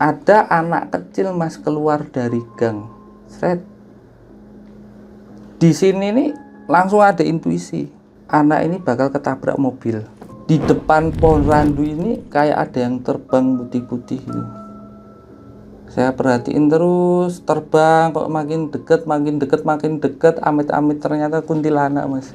ada anak kecil mas keluar dari gang. Sret. Di sini nih langsung ada intuisi, anak ini bakal ketabrak mobil. Di depan pohon randu ini kayak ada yang terbang putih-putih gitu. Saya perhatiin terus, terbang kok makin deket, makin deket, amit-amit ternyata kuntilanak mas.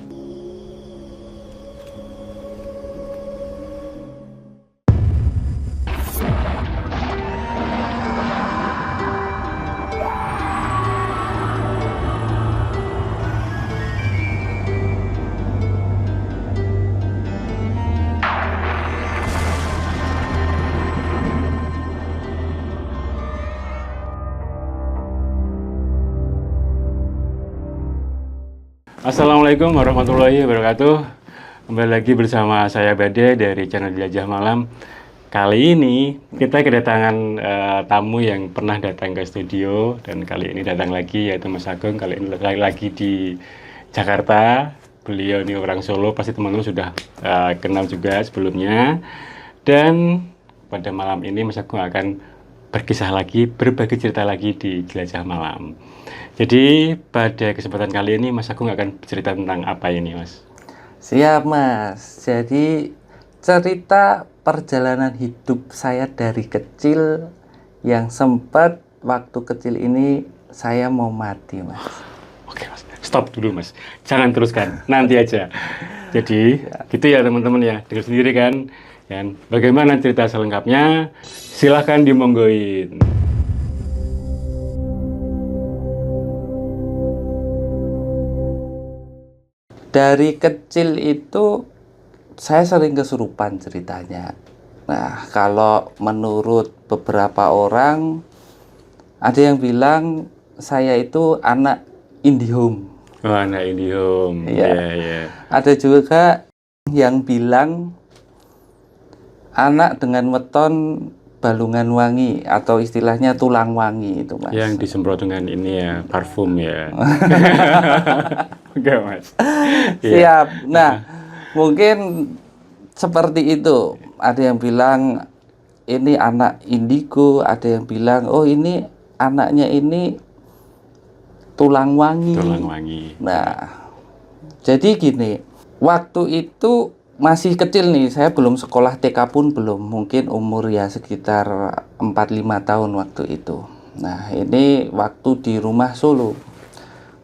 Assalamualaikum warahmatullahi wabarakatuh. Kembali lagi bersama saya Bade dari channel Jelajah Malam. Kali ini kita kedatangan tamu yang pernah datang ke studio, dan kali ini datang lagi yaitu Mas Agung. Kali ini lagi di Jakarta. Beliau ini orang Solo, pasti teman-teman sudah kenal juga sebelumnya. Dan pada malam ini Mas Agung akan berkisah lagi, berbagi cerita lagi di Jelajah Malam. Jadi pada kesempatan kali ini Mas Agung akan bercerita tentang apa ini, Mas? Siap mas. Jadi cerita perjalanan hidup saya dari kecil yang sempat waktu kecil ini saya mau mati mas. Oke mas, stop dulu mas, jangan teruskan, nanti aja. Jadi gitu ya teman-teman ya, dengar sendiri kan. Dan bagaimana cerita selengkapnya? Silahkan dimonggoin. Dari kecil itu saya sering kesurupan ceritanya. Nah, kalau menurut beberapa orang ada yang bilang saya itu anak IndiHome. Oh, anak IndiHome. Iya. Ada juga yang bilang anak dengan weton balungan wangi atau istilahnya tulang wangi itu mas. Yang disemprot dengan ini ya, parfum ya. Enggak mas. Siap. Nah, mungkin seperti itu. Ada yang bilang ini anak indigo, ada yang bilang oh ini anaknya ini tulang wangi. Tulang wangi. Nah, jadi gini, waktu itu masih kecil nih, saya belum sekolah TK pun belum, mungkin umur ya sekitar 4-5 tahun waktu itu. Nah, ini waktu di rumah Solo,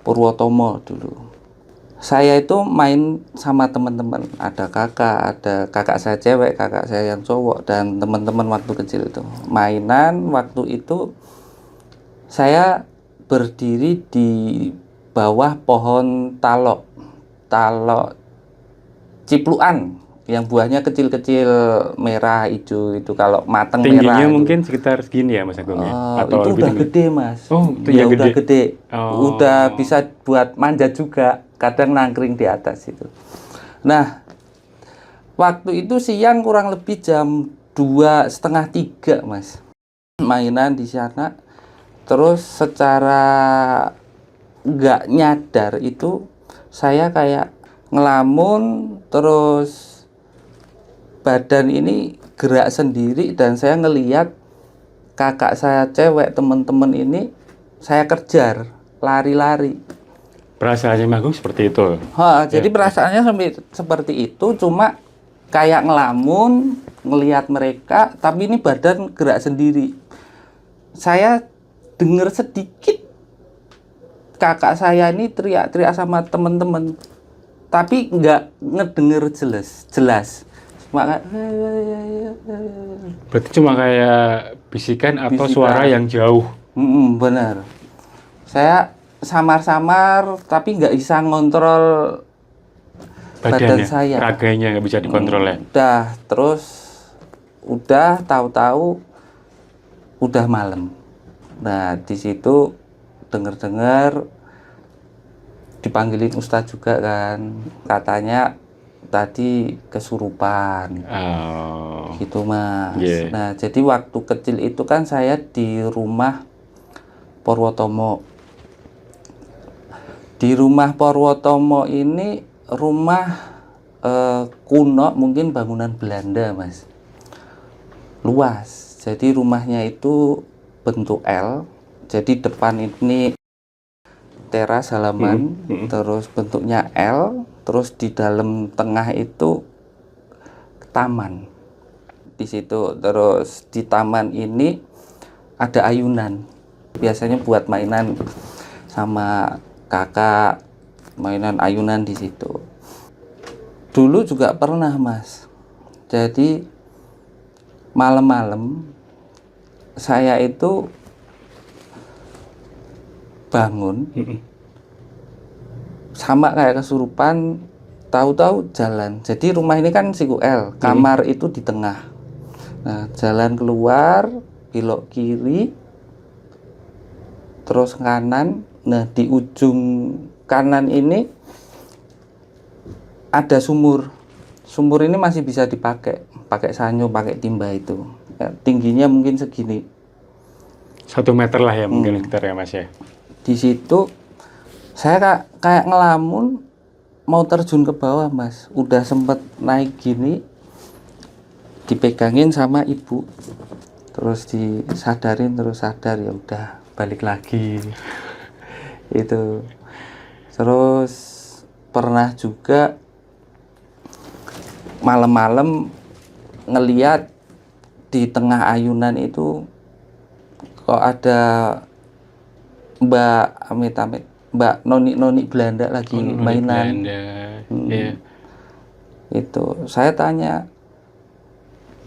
Purwotomo dulu. Saya itu main sama teman-teman, ada kakak saya cewek, kakak saya yang cowok, dan teman-teman waktu kecil itu. Mainan waktu itu saya berdiri di bawah pohon talok cipluan yang buahnya kecil-kecil merah hijau itu, kalau mateng tingginya merah mungkin itu sekitar segini ya Mas Agung ya? Atau itu udah gede mas. Oh itu ya gede. Udah gede. Oh. Udah bisa buat manjat juga, kadang nangkring di atas itu. Nah waktu itu siang kurang lebih jam 2:30-3 mas, mainan di sana. Terus secara nggak nyadar itu saya kayak ngelamun, terus badan ini gerak sendiri, dan saya ngelihat kakak saya cewek teman-teman ini saya kejar lari-lari. Perasaannya Mas Agung seperti itu? Jadi perasaannya seperti itu, cuma kayak ngelamun ngelihat mereka, tapi ini badan gerak sendiri. Saya dengar sedikit kakak saya ini teriak-teriak sama teman-teman, tapi nggak ngedenger jelas. Berarti cuma kayak bisikan atau suara yang jauh? Benar. Saya samar-samar, tapi nggak bisa ngontrol badan saya. Raganya nggak bisa dikontrol ya? Udah tahu-tahu udah malam. Nah di situ dengar dipanggilin ustadz juga kan, katanya tadi kesurupan. Gitu mas. Nah jadi waktu kecil itu kan saya di rumah Purwotomo. Di rumah Purwotomo ini rumah kuno, mungkin bangunan Belanda mas, luas. Jadi rumahnya itu bentuk L. Jadi depan ini teras halaman, terus bentuknya L, terus di dalam tengah itu taman. Di situ terus di taman ini ada ayunan. Biasanya buat mainan sama kakak, mainan ayunan di situ. Dulu juga pernah, Mas. Jadi malam-malam saya itu bangun sama kayak kesurupan, tahu-tahu jalan. Jadi rumah ini kan siku L, kamar itu di tengah. Nah, jalan keluar, belok kiri, terus kanan. Nah, di ujung kanan ini ada sumur. Sumur ini masih bisa dipakai, pakai sanyo, pakai timba itu. Ya, tingginya mungkin segini. 1 meter lah ya mungkin sekitar ya Mas ya. Di situ saya kayak ngelamun mau terjun ke bawah, Mas. Udah sempet naik gini, dipegangin sama ibu, terus disadarin, terus sadar, ya udah balik lagi. Itu terus pernah juga malam-malam ngeliat di tengah ayunan itu kok ada Mbak amit-amit, Mbak noni Belanda lagi mainan. Iya. Itu saya tanya,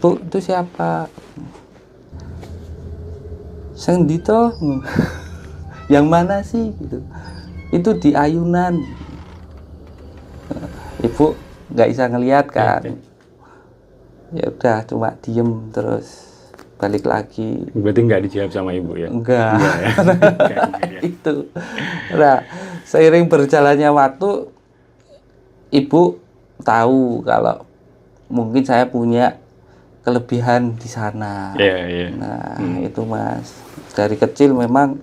Bu, itu siapa? Sendi toh? Yang mana sih? Gitu. Itu di ayunan. Ibu nggak bisa ngelihat kan? Ya udah, cuma diem terus balik lagi. Berarti nggak dijawab sama ibu ya? Enggak. Ya. Itu. Nah, seiring berjalannya waktu, ibu tahu kalau mungkin saya punya kelebihan di sana. Iya. Nah, itu Mas. Dari kecil memang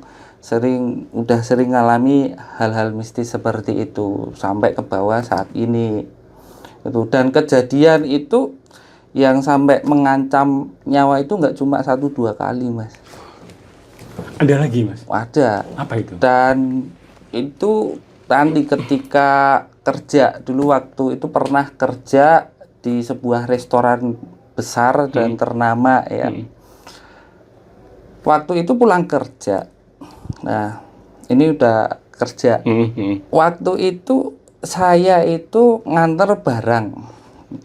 udah sering ngalami hal-hal mistis seperti itu sampai ke bawah saat ini. Itu, dan kejadian itu yang sampai mengancam nyawa itu nggak cuma 1-2 kali, Mas. Ada lagi Mas? Ada. Apa itu? Dan itu nanti ketika kerja dulu, waktu itu pernah kerja di sebuah restoran besar dan ternama ya. Waktu itu pulang kerja. Nah, ini udah kerja. Waktu itu saya itu nganter barang.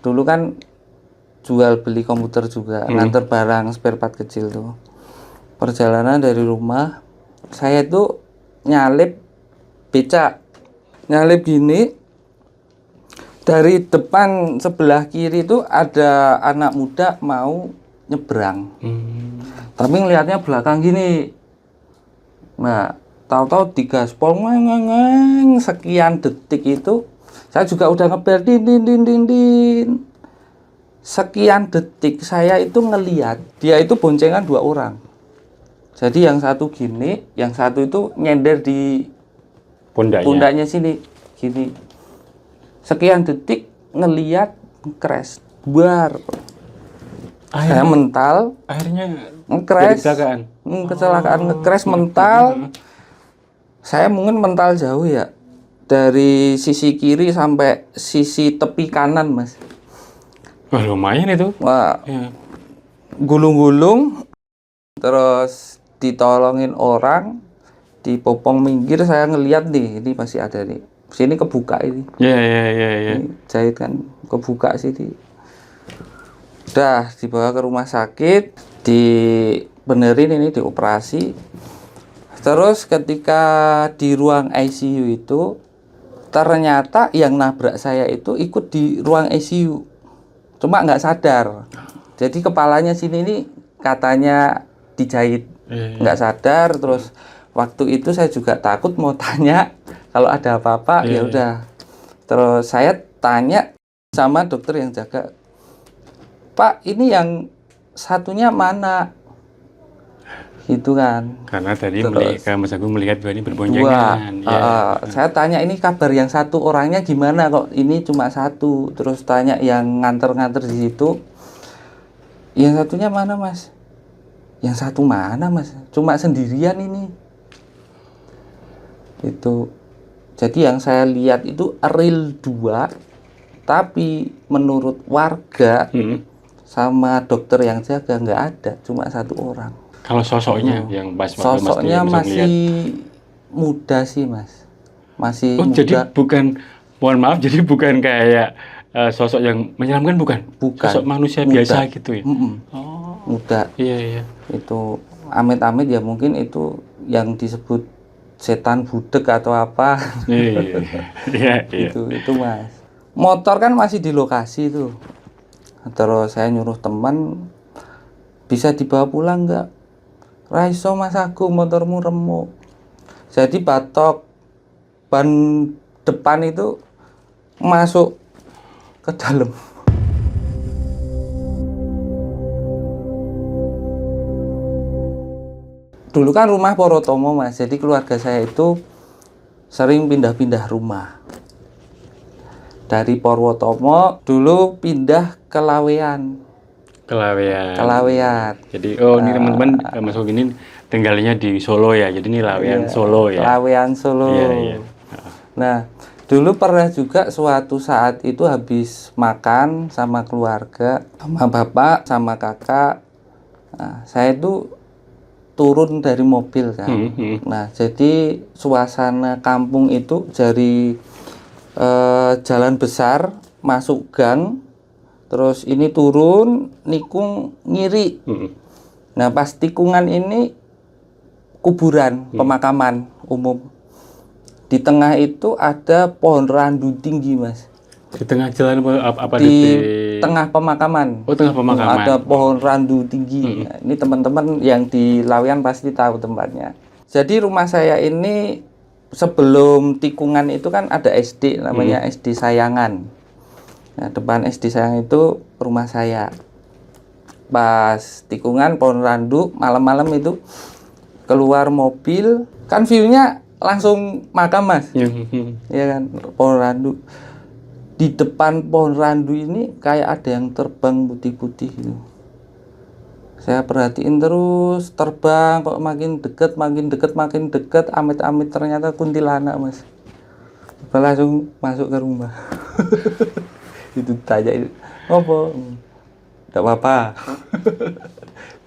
Dulu kan jual beli komputer juga, nganter barang spare part kecil tuh. Perjalanan dari rumah, saya tuh nyalip becak. Nyalip gini, dari depan sebelah kiri itu ada anak muda mau nyebrang. Tapi ngelihatnya belakang gini. Nah, tahu-tahu digaspol ngeng sekian detik itu, saya juga udah ngebel din. Sekian detik saya itu ngelihat dia itu boncengan 2 orang. Jadi yang satu gini, yang satu itu nyender di pundaknya sini, gini. Sekian detik ngelihat crash, buar. Saya mental, Akhirnya crash, kecelakaan, nge-crash mental. Saya mungkin mental jauh ya, dari sisi kiri sampai sisi tepi kanan, Mas. Wah, lumayan itu. Wah, Ya. gulung-gulung, terus ditolongin orang, dipopong minggir. Saya ngeliat nih, ini masih ada nih. Sini kebuka ini. Iya. Ini jahit kan, kebuka sini. Udah dibawa ke rumah sakit, dibenerin ini, dioperasi. Terus ketika di ruang ICU itu, ternyata yang nabrak saya itu ikut di ruang ICU. Cuma nggak sadar. Jadi kepalanya sini ini katanya dijahit. Nggak sadar. Terus waktu itu saya juga takut mau tanya kalau ada apa-apa. Ya udah. Terus saya tanya sama dokter yang jaga, Pak, ini yang satunya mana? Gitu kan. Karena tadi Mas Agung melihat bahwa ini berboncengan. Saya tanya, ini kabar yang satu orangnya gimana kok ini cuma satu? Terus tanya yang nganter-nganter di situ, yang satunya mana, Mas? Yang satu mana mas? Cuma sendirian ini. Itu. Jadi yang saya lihat itu real 2, tapi menurut warga sama dokter yang jaga nggak ada, cuma 1 orang. Kalau sosoknya yang pas waktu Sosoknya Mas Dia bisa masih ngeliat. muda sih mas, masih Oh, muda. jadi bukan, mohon maaf, jadi bukan kayak sosok yang menyeramkan, bukan? Bukan. Sosok manusia Muda. biasa gitu ya? Oh, Muda. iya. Itu amit-amit ya, mungkin itu yang disebut setan budek atau apa. Iya. Itu mas. Motor kan masih di lokasi tuh. Terus saya nyuruh teman, bisa dibawa pulang nggak? Raiso mas aku, motormu remuk. Jadi batok ban depan itu masuk ke dalam. Dulu kan rumah Porotomo mas, jadi keluarga saya itu sering pindah-pindah rumah. Dari Purwotomo dulu pindah ke Lawean. Kelawean. Jadi ini teman-teman masuk ini tinggalnya di Solo ya. Jadi ini Lawean Solo ya. Lawean Solo. Iya. Nah, dulu pernah juga suatu saat itu habis makan sama keluarga, sama bapak, sama kakak. Nah, saya itu turun dari mobil kan. Nah, jadi suasana kampung itu dari jalan besar masuk gang, terus ini turun nikung ngiri. Nah, pas tikungan ini kuburan, pemakaman umum. Di tengah itu ada pohon randu tinggi mas. Di tengah jalan apa Di tengah pemakaman. Oh, tengah pemakaman. Ada pohon randu tinggi. Nah, ini teman-teman yang di Lawean pasti tahu tempatnya. Jadi rumah saya ini sebelum tikungan itu kan ada SD, namanya SD Sayangan. Nah, depan SD Sayangan itu rumah saya. Pas tikungan pohon randu, malam-malam itu keluar mobil, kan view-nya langsung makam mas. Ya kan, pohon randu. Di depan pohon randu ini kayak ada yang terbang putih-putih gitu. Saya perhatiin terus, terbang kok makin dekat, amit-amit ternyata kuntilanak mas. Langsung masuk ke rumah. Itu tanya itu, apa? Tidak apa-apa.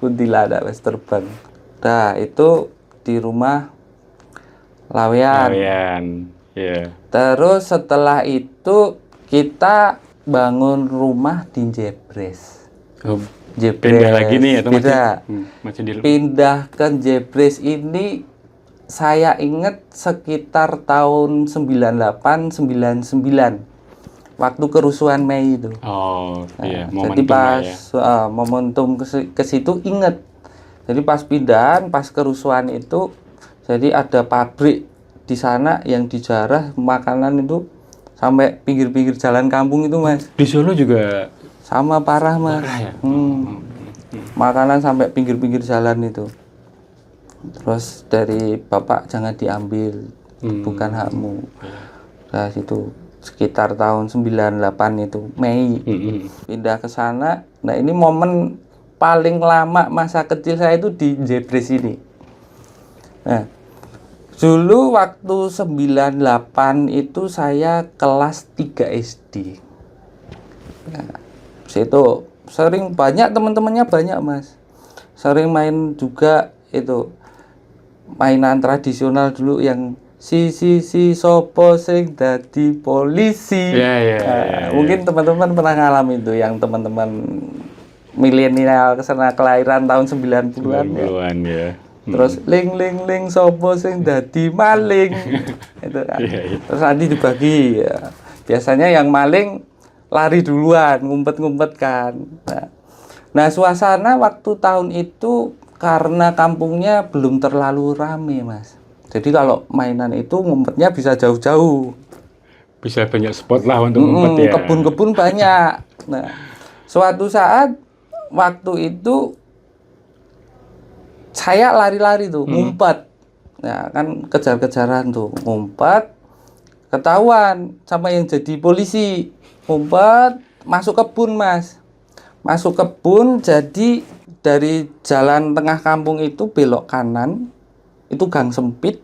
Kuntilanak mas terbang. Nah itu di rumah Lawean. Yeah. Terus setelah itu kita bangun rumah di Jebres. Pindah lagi nih atau masih di pindah ke Jebres ini saya ingat sekitar tahun 98-99 waktu kerusuhan Mei itu. Oh iya, jadi pas momentum ke situ inget. Jadi pas pindahan, pas kerusuhan itu, jadi ada pabrik di sana yang dijarah makanan itu sampai pinggir-pinggir jalan kampung itu mas. Di Solo juga sama parah mas. Parah ya? Makanan sampai pinggir-pinggir jalan itu. Terus dari bapak jangan diambil, bukan hakmu. Nah itu sekitar tahun 98 itu Mei. Pindah ke sana. Nah ini momen paling lama masa kecil saya itu di Jebres ini. Nah dulu waktu 98 itu saya kelas 3 SD. Nah, situ sering banyak teman-temannya banyak mas, sering main juga itu mainan tradisional dulu yang si sopo sing dadi polisi. Mungkin teman-teman pernah ngalamin itu, yang teman-teman milenial kesana kelahiran tahun 90-an ya. Terus ling sopo sing dadi maling. Itu kan. Terus nanti dibagi ya. Biasanya yang maling lari duluan, ngumpet-ngumpet kan. Nah, suasana waktu tahun itu karena kampungnya belum terlalu rame, Mas. Jadi kalau mainan itu ngumpetnya bisa jauh-jauh. Bisa banyak spot lah untuk ngumpet ya. Kebun-kebun banyak. Nah, suatu saat waktu itu saya lari-lari tuh, ngumpet. Nah, kan kejar-kejaran tuh, ngumpet. Ketahuan sama yang jadi polisi. Ngumpet, masuk kebun mas, masuk kebun, jadi dari jalan tengah kampung itu belok kanan, itu gang sempit,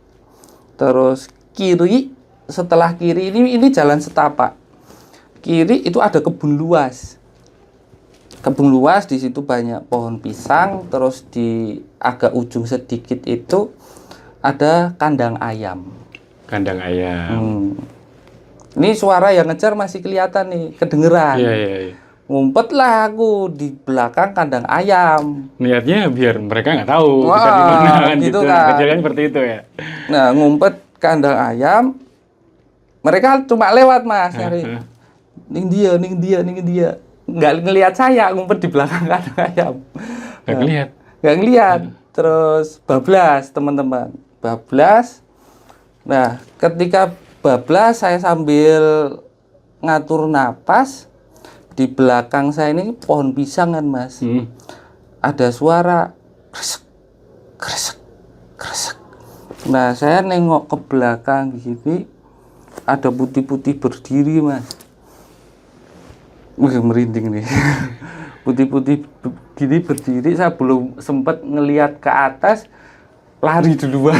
terus kiri, setelah kiri ini jalan setapak. Kiri itu ada kebun luas. Kebun luas di situ banyak pohon pisang, terus di agak ujung sedikit itu ada kandang ayam. Kandang ayam. Ini suara yang ngejar masih kelihatan nih, kedengeran. Iya. Ngumpet lah aku di belakang kandang ayam. Niatnya biar mereka nggak tahu Wah, kita di mana kan gitu gitu. kan. Kejadian seperti itu ya. Nah, ngumpet kandang ayam. Mereka cuma lewat, Mas, nyari. Ning dia. Nggak ngelihat saya ngumpet di belakang kandang ayam. Nggak ngelihat. Terus bablas, teman-teman. Bablas. Nah, ketika bablas saya sambil ngatur napas. Di belakang saya ini pohon pisang kan, Mas. Ada suara kresek. Nah, saya nengok ke belakang gini, ada putih-putih berdiri, Mas. Wih, merinding nih. Putih-putih gini berdiri, saya belum sempat ngelihat ke atas, lari duluan.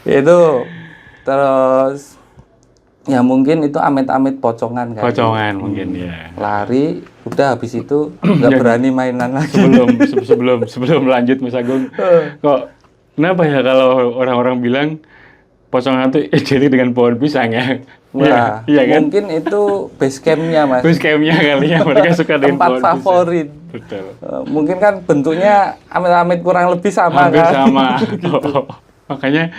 Itu terus ya mungkin itu amit-amit pocongan kan. Pocongan mungkin ya. Lari, udah habis itu nggak berani mainan lagi. Sebelum lanjut Mas Agung, kok kenapa ya kalau orang-orang bilang pocongan itu identik dengan pohon pisang ya? Wah, iya kan? mungkin itu base campnya, Mas. Base campnya kali ya, mereka suka dengan Tempat pohon favorit. pisang. Betul. Mungkin kan bentuknya amit-amit kurang lebih sama. Hampir kan? sama. Makanya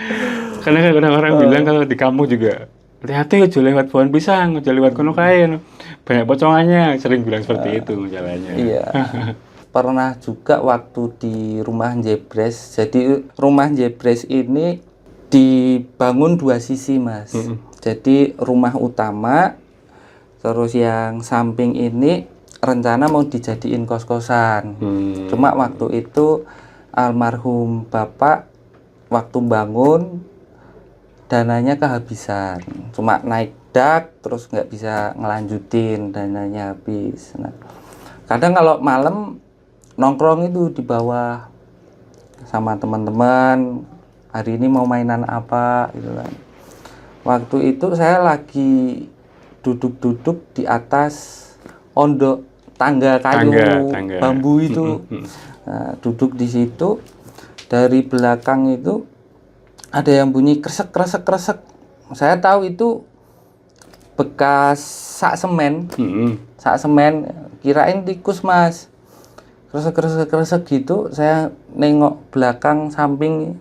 karena orang-orang bilang kalau di kampung juga hati-hati aja lewat pohon pisang, aja lewat kono kae. Banyak pocongannya, sering bilang seperti itu jalannya. Iya. Pernah juga waktu di rumah Jebres. Jadi rumah Jebres ini dibangun dua sisi, Mas. Jadi rumah utama, terus yang samping ini rencana mau dijadiin kos-kosan. Cuma waktu itu almarhum bapak waktu bangun dananya kehabisan, cuma naik dak terus nggak bisa ngelanjutin, dananya habis. Nah, kadang kalau malam nongkrong itu di bawah sama teman-teman, hari ini mau mainan apa gitu kan. Waktu itu saya lagi duduk-duduk di atas ondok tangga kayu tangga. bambu itu. Nah, duduk di situ, dari belakang itu ada yang bunyi kresek. Saya tahu itu bekas sak semen. Sak semen, kirain tikus, Mas. Kresek gitu. Saya nengok belakang, samping,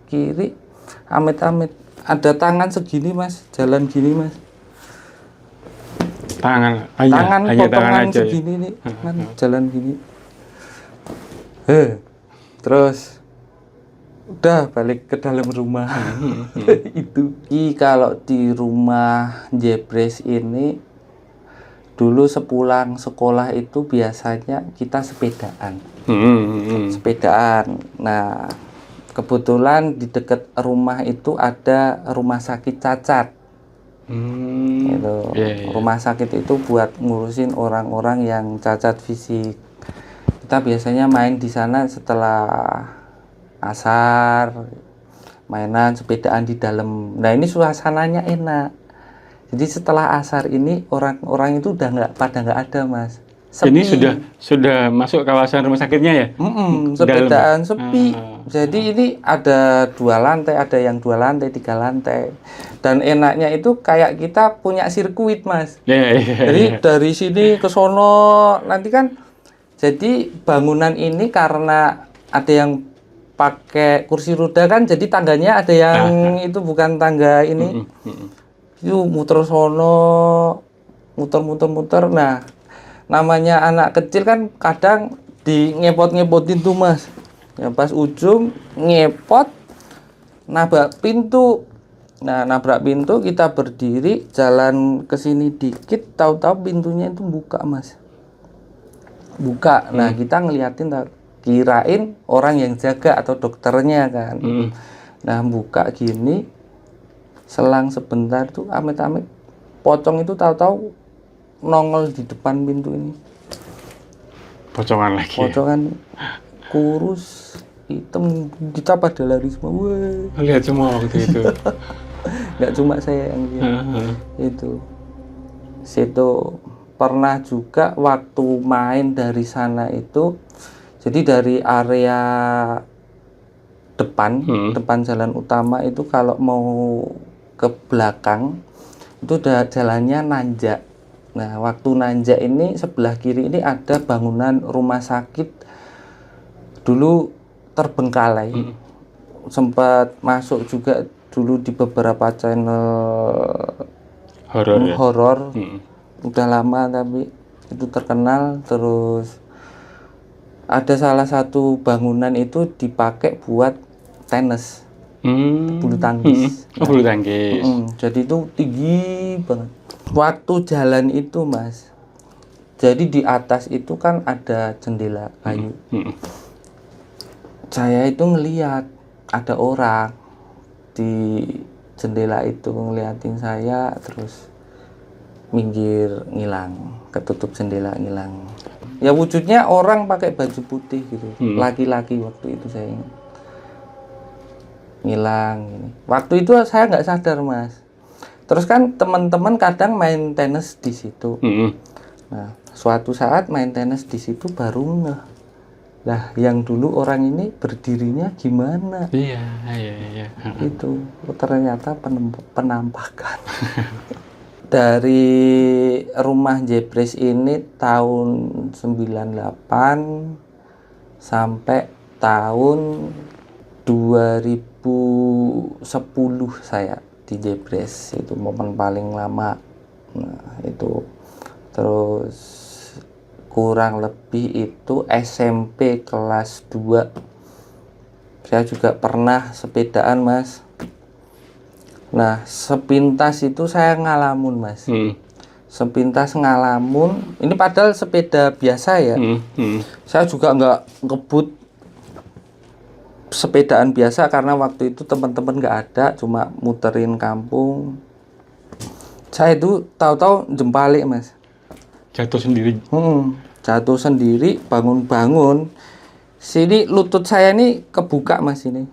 kiri, amit-amit ada tangan segini, Mas, jalan gini, Mas. Tangan Tangan potongan aja segini nih, kan jalan gini. Terus udah balik ke dalam rumah. Itu kalau di rumah Jebres ini dulu sepulang sekolah itu biasanya kita sepedaan. Nah, kebetulan di dekat rumah itu ada rumah sakit cacat. Gitu. Rumah sakit itu buat ngurusin orang-orang yang cacat fisik. Kita biasanya main di sana setelah asar, mainan sepedaan di dalam. Nah, ini suasananya enak. Jadi setelah asar ini orang-orang itu udah nggak ada, Mas. Sepi. Ini sudah masuk kawasan rumah sakitnya ya? Sepedaan sepi. Jadi ini ada 2 lantai, ada yang 2 lantai, 3 lantai. Dan enaknya itu kayak kita punya sirkuit, Mas. Jadi dari sini ke sono nanti kan. Jadi bangunan ini karena ada yang pakai kursi roda kan, jadi tangganya ada yang itu bukan tangga ini. Itu muter sono, muter. Nah, namanya anak kecil kan kadang di ngepot-ngepotin tuh, Mas. Ya pas ujung ngepot, nabrak pintu. Nah, nabrak pintu, kita berdiri, jalan ke sini dikit, tahu-tahu pintunya itu buka, Mas. Buka. Nah, kita ngeliatin, kirain orang yang jaga atau dokternya kan. Nah, buka gini, selang sebentar tuh amit-amit pocong itu tahu-tahu nongol di depan pintu ini. Pocongan lagi. Pocongan kurus, hitam, kita pada lari semua. Wah. Lihat semua waktu itu. Nggak cuma saya yang lihat. Itu. Situ pernah juga waktu main dari sana itu, jadi dari area depan jalan utama itu kalau mau ke belakang itu udah jalannya nanjak. Nah, waktu nanjak ini sebelah kiri ini ada bangunan rumah sakit dulu terbengkalai. Sempat masuk juga dulu di beberapa channel horor. Udah lama tapi itu terkenal. Terus ada salah satu bangunan itu dipakai buat tenis, bulu tangkis. Bulu tangkis. Jadi itu tinggi banget. Waktu jalan itu Mas, jadi di atas itu kan ada jendela kayu. Saya itu ngelihat ada orang di jendela itu ngeliatin saya, terus minggir ngilang, ketutup jendela ngilang. Ya wujudnya orang pakai baju putih gitu, laki-laki waktu itu saya ingat. Ngilang ini. Waktu itu saya nggak sadar Mas. Terus kan teman-teman kadang main tenis di situ. Nah, suatu saat main tenis di situ baru ngeh. Lah, yang dulu orang ini berdirinya gimana? Iya. Itu ternyata penampakan. Dari rumah Jepres ini tahun 98 sampai tahun 2010 saya di Jepres, itu momen paling lama. Nah, itu terus kurang lebih itu SMP kelas 2 saya juga pernah sepedaan Mas. Nah, sepintas itu saya ngalamun Mas. Sepintas ngalamun, ini padahal sepeda biasa ya. Saya juga nggak ngebut sepedaan biasa karena waktu itu teman-teman nggak ada, cuma muterin kampung. Saya itu tahu-tahu jempalik Mas. Jatuh sendiri. Jatuh sendiri, bangun-bangun. Sini lutut saya ini kebuka Mas ini.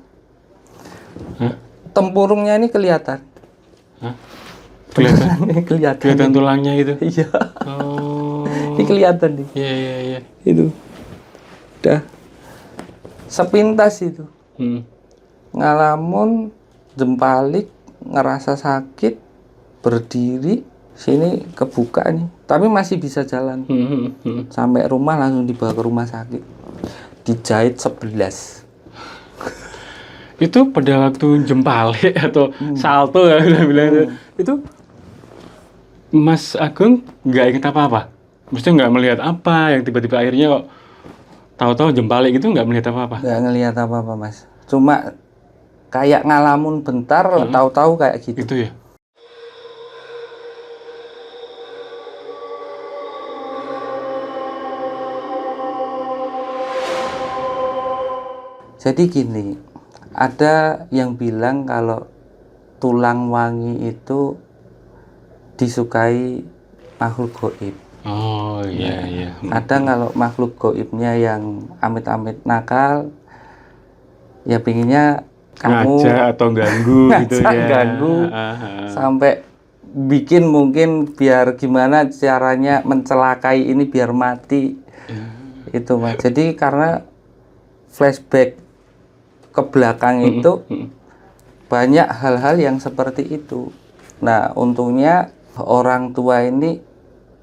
Tempurungnya ini kelihatan. Kelihatan tulangnya gitu. Iya. Oh. Ini kelihatan nih. Iya. Itu. Udah. Sepintas itu. Ngalamun, jempalik, ngerasa sakit, berdiri, sini kebuka nih. Tapi masih bisa jalan. Sampai rumah langsung dibawa ke rumah sakit. Dijahit 11. Itu pada waktu jempalik atau salto ya bilang itu Mas Agung nggak inget apa-apa? Maksudnya nggak melihat apa yang tiba-tiba akhirnya kok tahu-tahu jempalik itu nggak melihat apa-apa? Nggak ngelihat apa-apa Mas. Cuma kayak ngalamun bentar, tahu-tahu kayak gitu. Itu ya? Jadi gini, ada yang bilang kalau tulang wangi itu disukai makhluk gaib. Oh iya. Kadang kalau makhluk gaibnya yang amit-amit nakal, ya pinginnya kamu ngajak atau ganggu gitu ya. Ganggu, sampai bikin mungkin biar gimana caranya mencelakai ini biar mati. Itu Mas. Jadi karena flashback ke belakang itu banyak hal-hal yang seperti itu. Nah, untungnya orang tua ini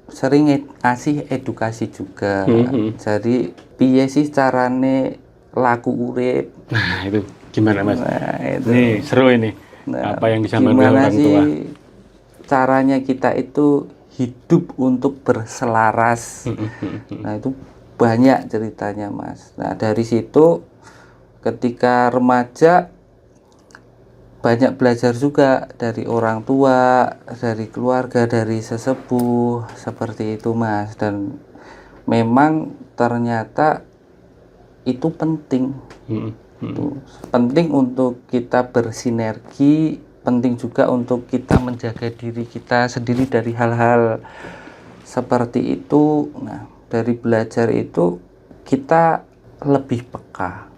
sering ngasih edukasi juga. Jadi piye sih carane laku urip. Nah, itu gimana Mas? Nah, itu. Nih, seru ini. Nah, apa yang disampaikan oleh orang sih tua? Caranya kita itu hidup untuk berselaras. Nah, itu banyak ceritanya Mas. Nah, dari situ ketika remaja banyak belajar juga dari orang tua, dari keluarga, dari sesepuh, seperti itu Mas. Dan memang ternyata itu penting. Penting untuk kita bersinergi, penting juga untuk kita menjaga diri kita sendiri dari hal-hal seperti itu. Nah, dari belajar itu kita lebih peka.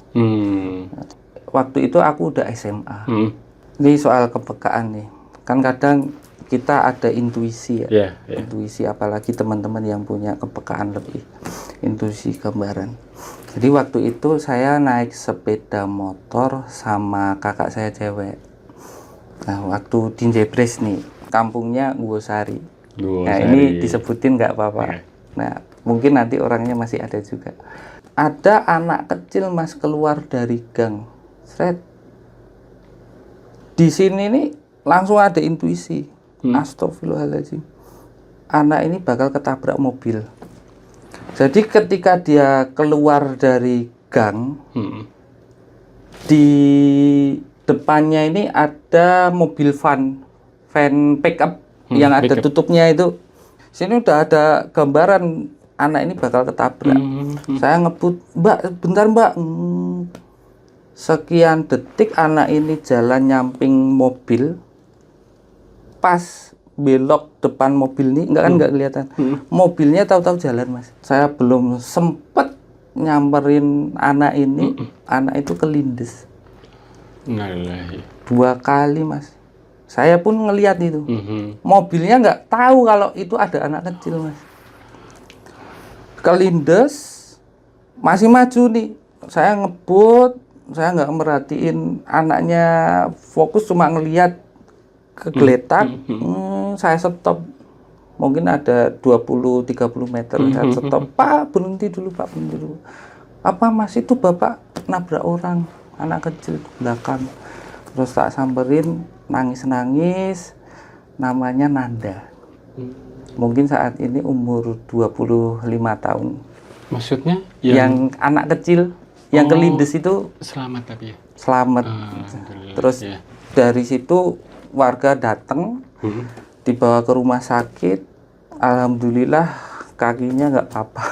Waktu itu aku udah SMA. Ini soal kepekaan nih. Kan kadang kita ada intuisi ya. Intuisi, apalagi teman-teman yang punya kepekaan lebih. Intuisi gambaran. Jadi waktu itu saya naik sepeda motor sama kakak saya cewek. Nah, waktu di Jebres nih, kampungnya Ngosari. Nah, ini disebutin nggak apa-apa. Nah, mungkin nanti orangnya masih ada juga. Ada anak kecil Mas keluar dari gang. Sret. Di sini nih langsung ada intuisi. Astagfirullahaladzim. Anak ini bakal ketabrak mobil. Jadi ketika dia keluar dari gang, di depannya ini ada mobil van pickup yang ada tutupnya itu. Sini udah ada gambaran anak ini bakal ketabrak. Saya ngebut, Mbak, bentar Mbak. Sekian detik anak ini jalan nyamping mobil. Pas belok depan mobil ini, nggak kelihatan. Mobilnya tahu-tahu jalan, Mas. Saya belum sempet nyamperin anak ini, anak itu kelindes. 2 kali, Mas. Saya pun ngelihat itu. Mobilnya nggak tahu kalau itu ada anak kecil, Mas. Kelindes, masih maju nih. Saya ngebut, saya nggak merhatiin anaknya, fokus cuma ngelihat kegeletak. Saya stop. Mungkin ada 20-30 meter. Saya stop. Pak, berhenti dulu, Pak, berhenti dulu. Apa Mas, itu Bapak nabrak orang, anak kecil di belakang. Terus tak samperin, nangis-nangis. Namanya Nanda. Mungkin saat ini umur 25 tahun. Maksudnya? Yang anak kecil, yang kelindes itu selamat tapi ya? Selamat. Terus dari situ warga datang, dibawa ke rumah sakit. Alhamdulillah kakinya nggak apa-apa.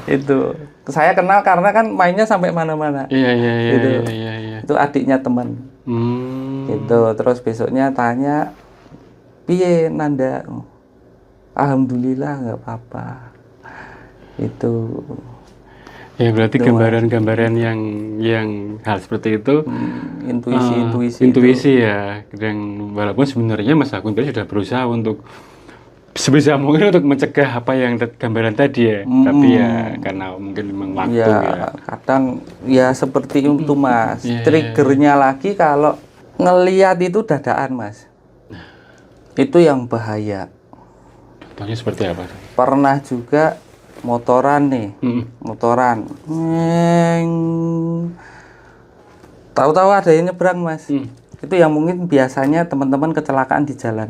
Itu saya kenal karena kan mainnya sampai mana-mana. Iya. Itu adiknya teman. Gitu. Terus besoknya tanya, piye Nanda? Alhamdulillah nggak apa-apa. Itu. Ya berarti gambaran-gambaran yang hal seperti itu intuisi ya. Dan walaupun sebenarnya Mas Agung tadi sudah berusaha untuk sebisa mungkin untuk mencegah apa yang gambaran tadi ya, tapi ya karena mungkin memang waktu ya. Kadang ya seperti itu Mas. Triggernya lagi kalau ngelihat itu dadaan Mas. Itu yang bahaya. Contohnya seperti apa? Pernah juga motoran nih, motoran. Tahu-tahu ada yang nyebrang Mas. Itu yang mungkin biasanya teman-teman kecelakaan di jalan.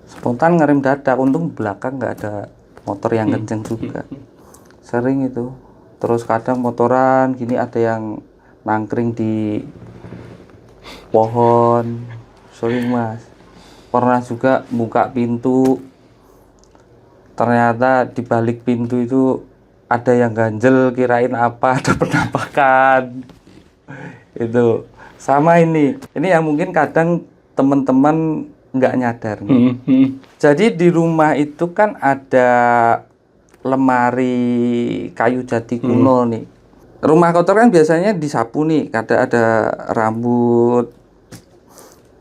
Spontan ngerem dadak, untung belakang nggak ada motor yang kenceng juga. Sering itu. Terus kadang motoran gini ada yang nangkring di pohon. Sering Mas. Pernah juga buka pintu, ternyata di balik pintu itu ada yang ganjel, kirain apa, ada penampakan. Itu sama ini yang mungkin kadang teman-teman nggak nyadar nih. Jadi di rumah itu kan ada lemari kayu jati kuno nih. Rumah kotor kan biasanya disapu nih, kadang ada rambut.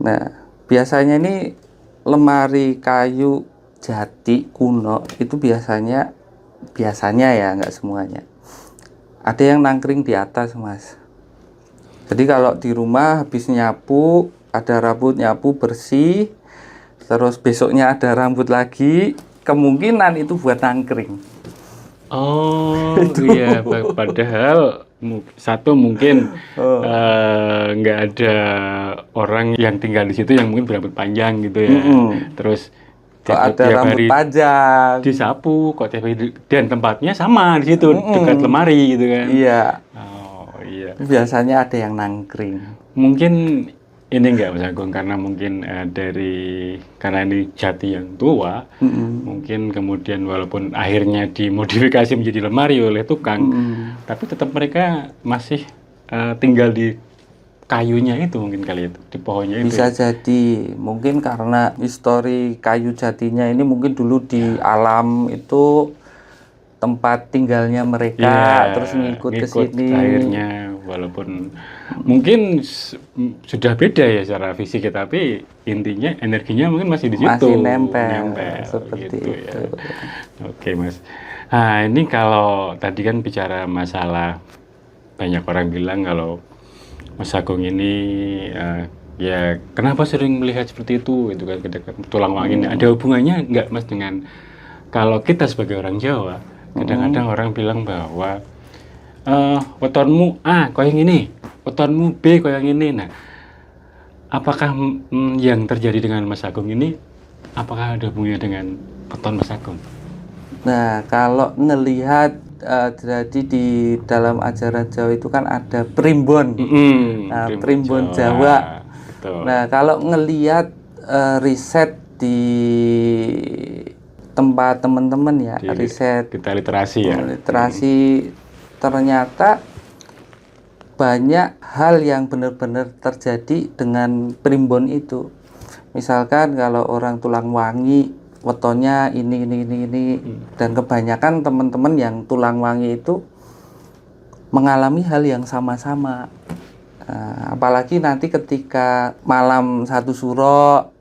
Nah, biasanya ini lemari kayu jati kuno itu biasanya ya, nggak semuanya. Ada yang nangkring di atas Mas. Jadi kalau di rumah habis nyapu, ada rambut nyapu bersih, terus besoknya ada rambut lagi, kemungkinan itu buat nangkring. Oh iya, padahal satu mungkin nggak ada orang yang tinggal di situ yang mungkin berambut panjang gitu ya. Terus kok ada rambut panjang disapu kok tiap hari, dan tempatnya sama di situ dekat lemari gitu kan. Iya. Oh iya. Biasanya ada yang nangkring. Mungkin ini enggak Mas Agung, karena mungkin karena ini jati yang tua, mungkin kemudian walaupun akhirnya dimodifikasi menjadi lemari oleh tukang, tapi tetap mereka masih tinggal di kayunya itu mungkin kali itu, di pohonnya itu. Bisa jadi, mungkin karena histori kayu jatinya ini mungkin dulu di alam itu tempat tinggalnya mereka, terus ngikut ke ngikut sini. akhirnya, walaupun mungkin sudah beda ya secara fisik, tapi intinya energinya mungkin masih di situ, Masih nempel, seperti gitu itu. ya. Oke Mas. Nah ini kalau tadi kan bicara masalah, banyak orang bilang kalau Mas Agung ini ya kenapa sering melihat seperti itu kan, tulang wangi ini. Ada hubungannya nggak Mas dengan kalau kita sebagai orang Jawa, kadang-kadang orang bilang bahwa wetonmu A kau yang ini, wetonmu B kau yang ini. Nah, apakah yang terjadi dengan Mas Agung ini, apakah ada hubungannya dengan weton Mas Agung? Nah, kalau ngelihat jadi di dalam ajaran Jawa itu kan ada primbon. Nah, primbon Jawa. Betul. Nah, kalau ngelihat riset di tempat teman-teman ya, riset kita literasi ya. Literasi ternyata banyak hal yang benar-benar terjadi dengan primbon itu. Misalkan kalau orang tulang wangi, wetonnya ini dan kebanyakan teman-teman yang tulang wangi itu mengalami hal yang sama-sama. Apalagi nanti ketika malam satu suro,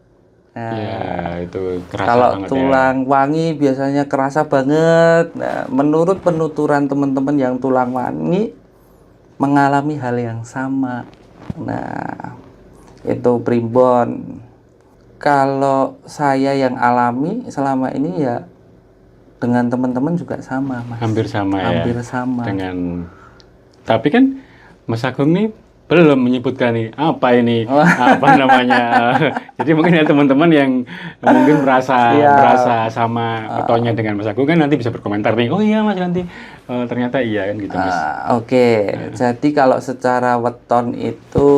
ya itu kerasa kalau banget tulang wangi biasanya kerasa banget. Nah, menurut penuturan teman-teman yang tulang wangi mengalami hal yang sama. Nah, itu primbon. Kalau saya yang alami selama ini ya dengan teman-teman juga sama, Mas. Hampir sama ya. Hampir sama. Tapi kan Mas Agung nih belum menyebutkan nih apa ini, apa namanya. Jadi mungkin ya teman-teman yang mungkin merasa sama wetonnya dengan Mas Agung kan nanti bisa berkomentar nih. Oh iya Mas, nanti ternyata iya kan gitu Mas. Oke. Jadi kalau secara weton itu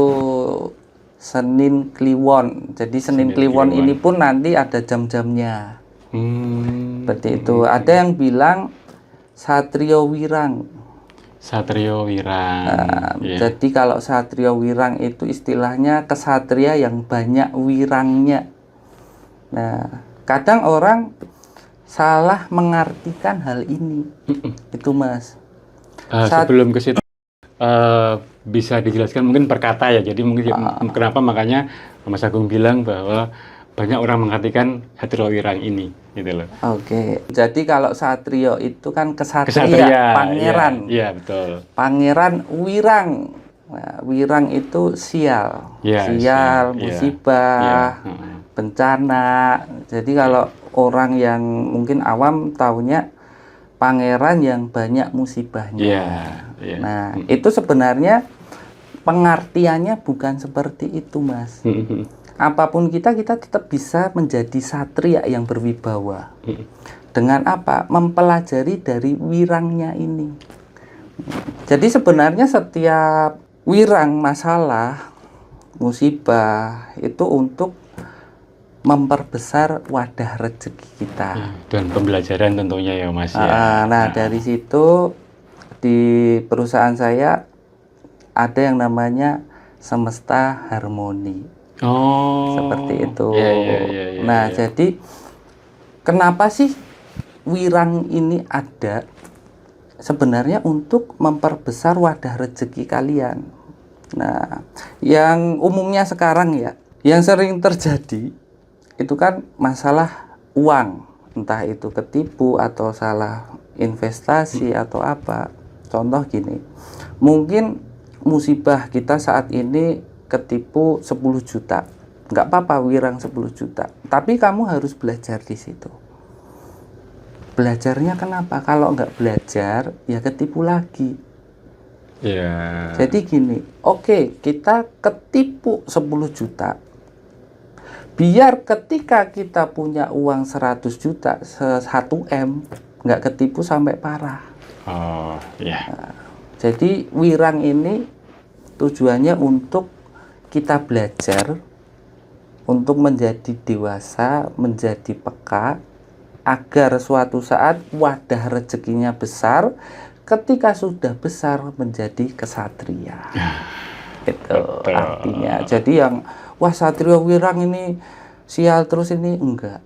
Senin Kliwon. Jadi Senin Kliwon ini pun nanti ada jam-jamnya. Seperti itu. Ada yang bilang Satrio Wirang. Satrio Wirang. Jadi kalau Satrio Wirang itu istilahnya kesatria yang banyak wirangnya. Nah, kadang orang salah mengartikan hal ini. Itu Mas. Sebelum ke situ bisa dijelaskan mungkin per kata ya. Jadi mungkin kenapa makanya Mas Agung bilang bahwa banyak orang mengartikan Satrio Wirang ini gitu loh. Oke. Jadi kalau Satrio itu kan kesatria, pangeran. Iya, betul. Pangeran Wirang. Nah, Wirang itu sial. Sial, musibah, bencana. Jadi kalau orang yang mungkin awam taunya pangeran yang banyak musibahnya. Nah, itu sebenarnya pengertiannya bukan seperti itu, Mas. Apapun kita tetap bisa menjadi satria yang berwibawa. Dengan apa? Mempelajari dari wirangnya ini. Jadi sebenarnya setiap wirang masalah, musibah itu untuk memperbesar wadah rezeki kita. Dan pembelajaran tentunya ya Mas ya. Nah, dari situ di perusahaan saya ada yang namanya semesta harmoni. Seperti itu. Nah, jadi kenapa sih wirang ini ada? Sebenarnya untuk memperbesar wadah rezeki kalian. Nah, yang umumnya sekarang ya, yang sering terjadi itu kan masalah uang, entah itu ketipu atau salah investasi atau apa. Contoh gini, mungkin musibah kita saat ini ketipu 10 juta. Nggak apa-apa wirang 10 juta. Tapi kamu harus belajar di situ. Belajarnya kenapa? Kalau nggak belajar, ya ketipu lagi. Jadi gini, oke, kita ketipu 10 juta. Biar ketika kita punya uang 100 juta, 1M, nggak ketipu sampai parah. Nah, jadi wirang ini tujuannya untuk kita belajar untuk menjadi dewasa, menjadi peka, agar suatu saat wadah rezekinya besar, ketika sudah besar menjadi kesatria. Itu Betul. artinya. Jadi yang wah Satrio Wirang ini sial terus ini enggak.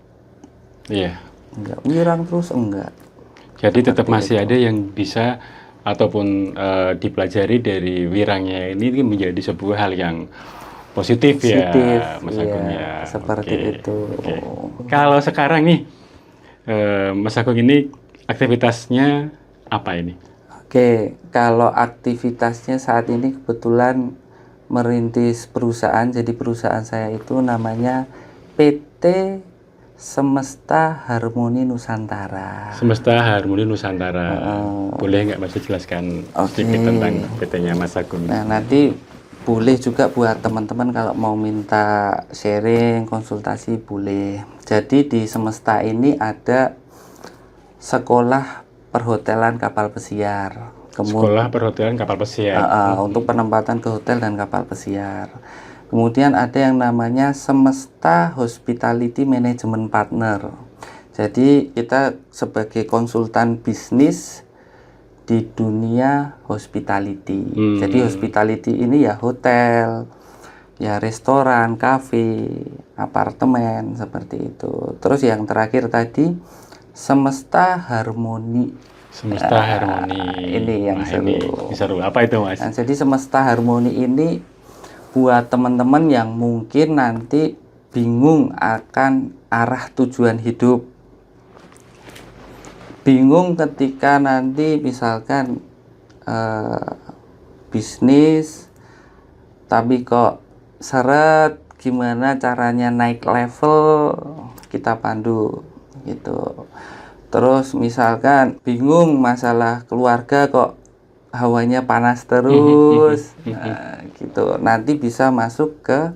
Iya. Enggak wirang terus enggak. Jadi tetap Seperti masih itu. ada yang bisa ataupun dipelajari dari wirangnya ini menjadi sebuah hal yang positif ya, Positif, Mas Agung iya, ya. seperti Oke, itu. oke. Kalau sekarang nih, Mas Agung ini aktivitasnya apa ini? Oke, kalau aktivitasnya saat ini kebetulan merintis perusahaan. Jadi perusahaan saya itu namanya PT Semesta Harmoni Nusantara. Semesta Harmoni Nusantara. Heeh. Boleh nggak Mas jelaskan Oke. sedikit tentang PT-nya Mas Agung? Nah, nanti boleh juga buat teman-teman kalau mau minta sharing, konsultasi boleh. Jadi di Semesta ini ada sekolah perhotelan kapal pesiar. Sekolah Perhotelan Kapal Pesiar. Untuk penempatan ke hotel dan kapal pesiar. Kemudian ada yang namanya Semesta Hospitality Management Partner. Jadi kita sebagai konsultan bisnis di dunia hospitality. Jadi hospitality ini ya hotel, ya restoran, kafe, apartemen seperti itu. Terus yang terakhir tadi Semesta Harmoni. Semesta Harmoni. Ini yang Wah, seru. ini seru. Apa itu Mas? Nah, jadi Semesta Harmoni ini buat teman-teman yang mungkin nanti bingung akan arah tujuan hidup. Bingung ketika nanti misalkan bisnis tapi kok seret, gimana caranya naik level, kita pandu gitu. Terus misalkan bingung masalah keluarga kok hawanya panas terus, nah, gitu. Nanti bisa masuk ke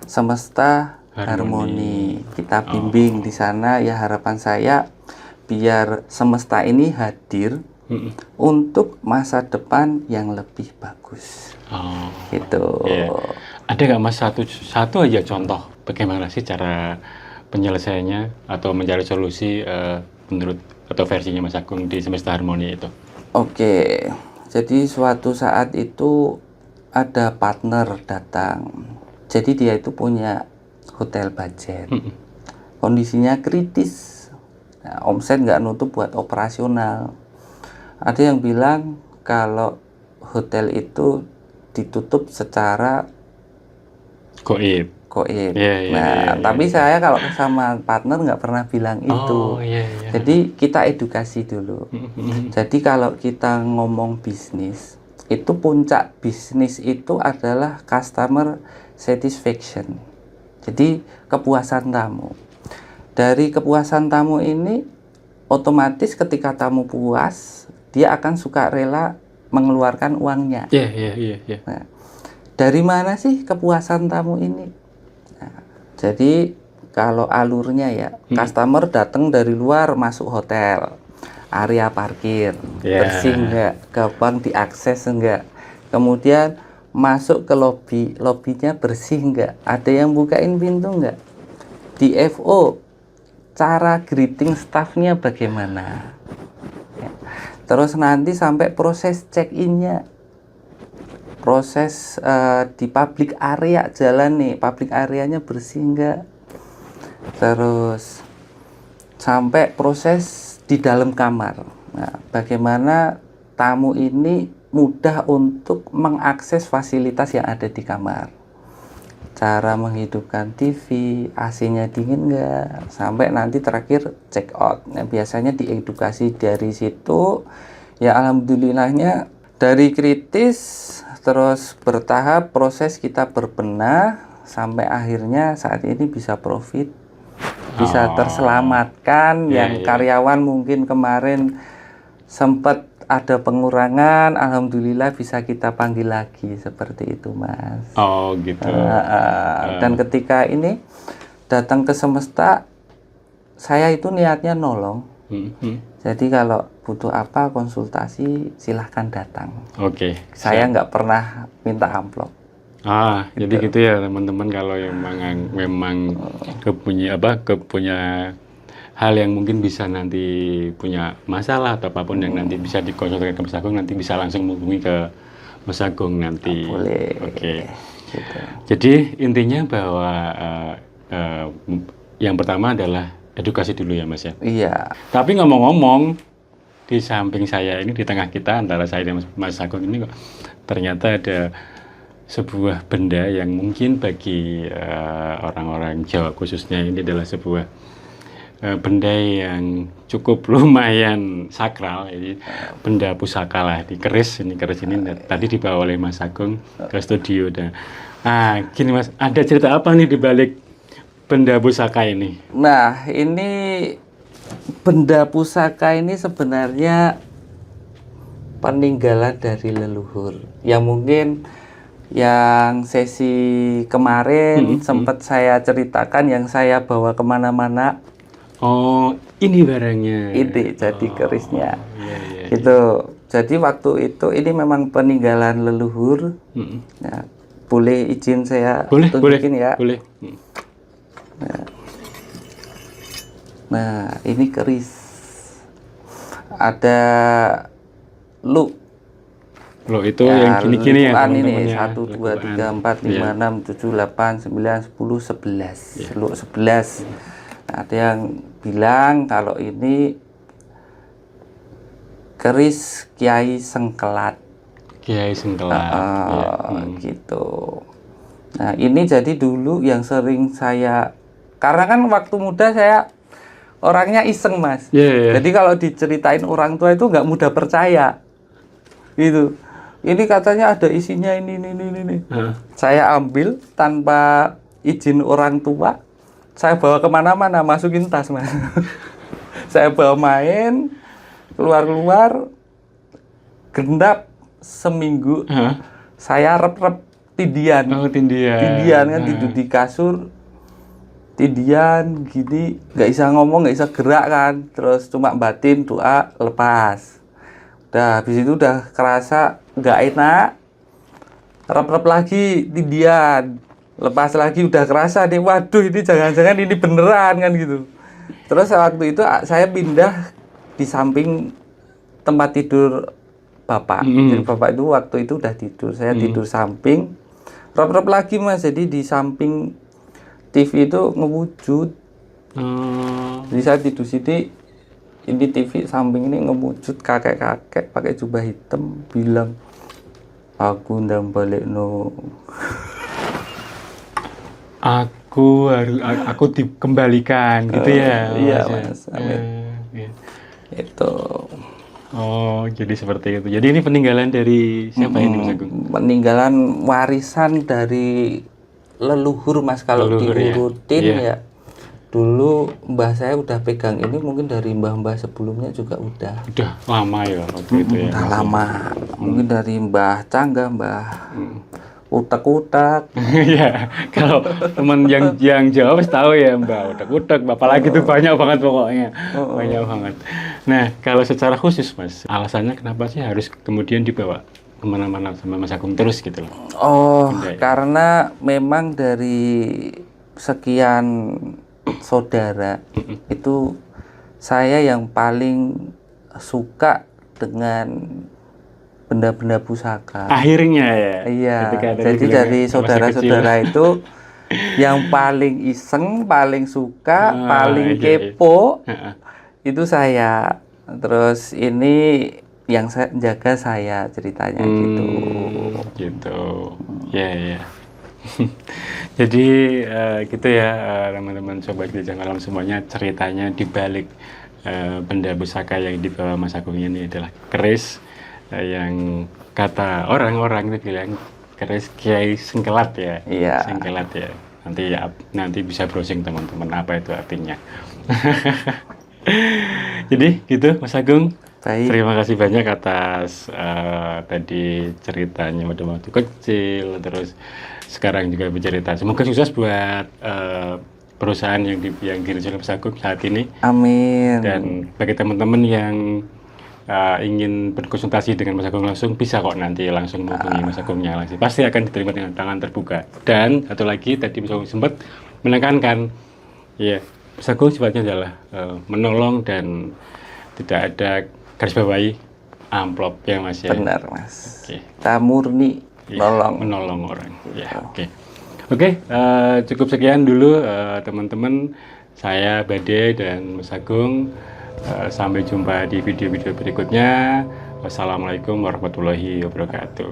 Semesta Harmoni. Kita bimbing di sana ya, harapan saya biar semesta ini hadir untuk masa depan yang lebih bagus. Oh, Gitu. iya. Ada nggak Mas satu aja contoh bagaimana sih cara penyelesaiannya atau mencari solusi menurut atau versinya Mas Agung di Semesta Harmoni itu? Oke, jadi suatu saat itu ada partner datang. Jadi dia itu punya hotel budget. Kondisinya kritis. Nah, omset nggak nutup buat operasional. Ada yang bilang kalau hotel itu ditutup secara Goib. goib. Iya, tapi saya kalau sama partner nggak pernah bilang itu. Oh, iya, iya. Jadi kita edukasi dulu. Jadi kalau kita ngomong bisnis, itu puncak bisnis itu adalah customer satisfaction. Jadi kepuasan tamu. Dari kepuasan tamu ini otomatis ketika tamu puas, dia akan suka rela mengeluarkan uangnya. Iya. Nah, dari mana sih kepuasan tamu ini? Nah, jadi kalau alurnya ya, customer datang dari luar masuk hotel, area parkir, bersih enggak, gampang diakses enggak, kemudian masuk ke lobby, lobbynya bersih enggak, ada yang bukain pintu enggak, di FO cara greeting staffnya bagaimana, ya. Terus nanti sampai proses check-innya, proses di public area jalan nih, public areanya bersih enggak, terus sampai proses di dalam kamar. Nah, bagaimana tamu ini mudah untuk mengakses fasilitas yang ada di kamar, cara menghidupkan TV, AC-nya dingin nggak, sampai nanti terakhir check out. Nah, biasanya diedukasi dari situ ya, alhamdulillahnya dari kritis terus bertahap proses kita berbenah sampai akhirnya saat ini bisa profit, bisa terselamatkan. Yang karyawan mungkin kemarin sempat ada pengurangan, alhamdulillah bisa kita panggil lagi seperti itu, Mas. Oh gitu. Dan ketika ini datang ke Semesta, saya itu niatnya nolong. Jadi kalau butuh apa konsultasi silahkan datang. Oke. Saya nggak pernah minta amplop. Jadi gitu ya teman-teman, kalau yang memang kepunya hal yang mungkin bisa nanti punya masalah atau apapun yang nanti bisa dikonsultasikan ke Mas Agung, nanti bisa langsung menghubungi ke Mas Agung nanti. Boleh. Oke. Gitu. Jadi intinya bahwa yang pertama adalah edukasi dulu ya Mas ya. Iya. Tapi ngomong-ngomong, di samping saya ini, di tengah kita antara saya dan Mas Agung ini kok ternyata ada sebuah benda yang mungkin bagi orang-orang Jawa khususnya ini adalah sebuah benda yang cukup lumayan sakral, jadi benda pusaka lah, di keris ini tadi dibawa oleh Mas Agung ke studio. Dan gini Mas, ada cerita apa nih di balik benda pusaka ini? Nah, ini benda pusaka ini sebenarnya peninggalan dari leluhur yang mungkin yang sesi kemarin sempat saya ceritakan, yang saya bawa kemana-mana. Oh, ini barangnya. Ini jadi kerisnya. Iya. Gitu. Jadi waktu itu ini memang peninggalan leluhur. Nah, boleh izin saya tunjukin ya? Boleh. Nah, ini keris. Ada lu. Loh, itu yang gini-gini ya ini teman-teman ya. 1, 2, 3, 4, 5, 6, 7, 8, 9, 10, 11. Lu 11. Nah, ada yang bilang kalau ini keris Kiai Sengkelat. Kiai Sengkelat. Gitu. Nah, ini jadi dulu yang sering saya, karena kan waktu muda saya orangnya iseng Mas. Jadi kalau diceritain orang tua itu nggak mudah percaya. Gitu. Ini katanya ada isinya ini. Saya ambil tanpa izin orang tua. Saya bawa kemana-mana, masukin tas Mas. Saya bawa main, keluar, genap seminggu. Saya rep-rep tindian. Tindian kan, tidur di kasur, tindian gini, nggak bisa ngomong, nggak bisa gerak kan. Terus cuma batin, doa, lepas. Udah, habis itu udah kerasa nggak enak, rep-rep lagi tindian. Lepas lagi udah kerasa nih, waduh ini jangan-jangan ini beneran kan gitu. Terus waktu itu saya pindah di samping tempat tidur bapak. Jadi bapak itu waktu itu udah tidur, saya tidur samping. Rep-rep lagi Mas, jadi di samping TV itu ngewujud. Jadi saya tidur sini, ini TV samping ini ngewujud kakek-kakek pakai jubah hitam bilang, aku ndang balik no. Aku dikembalikan gitu ya. Iya Mas. Itu. Oh, jadi seperti itu. Jadi ini peninggalan dari siapa ini Mas Agung? Peninggalan warisan dari leluhur Mas, kalau diurutin ya. Dulu mbah saya udah pegang ini, mungkin dari mbah-mbah sebelumnya juga udah. Udah lama ya waktu itu ya. Udah lama. Mungkin dari mbah Cangga, mbah Utek-utek. Iya, kalau teman yang Jawa pasti tahu ya Mbak Utek-utek, apalagi itu banyak banget pokoknya. Banyak banget. Nah, kalau secara khusus Mas, alasannya kenapa sih harus kemudian dibawa kemana-mana sama Mas Agung terus gitu loh? Oh, karena memang dari sekian saudara itu saya yang paling suka dengan benda-benda pusaka. Akhirnya ya. Iya. Jadi dari saudara-saudara itu yang paling iseng, paling suka, paling kepo itu saya. Terus ini yang jaga saya ceritanya gitu. Gitu. Ya. Jadi gitu ya teman-teman sobat Gajah Malam semuanya, ceritanya di balik benda pusaka yang dibawa Mas Agung ini adalah keris yang kata orang-orang itu bilang keris Kiai Sengkelat ya. Iya. Sengkelat ya. Nanti bisa browsing teman-teman apa itu artinya. Jadi gitu Mas Agung. Baik. Terima kasih banyak atas tadi ceritanya waktu kecil, terus sekarang juga bercerita. Semoga sukses buat perusahaan yang dirintis oleh Mas Agung saat ini. Amin. Dan bagi teman-teman yang ingin berkonsultasi dengan Mas Agung langsung, bisa kok nanti langsung menghubungi Mas Agungnya langsung. Pasti akan diterima dengan tangan terbuka. Dan satu lagi tadi Mas Agung sempat menekankan, ya Mas Agung sifatnya adalah menolong dan tidak ada garis bawahi amplop ya Mas ya. Benar Mas. Oke. Kita murni Iya, menolong orang. Ya, oke. Oke, cukup sekian dulu teman-teman. Saya Bade dan Mas Agung. Sampai jumpa di video-video berikutnya. Wassalamualaikum warahmatullahi wabarakatuh.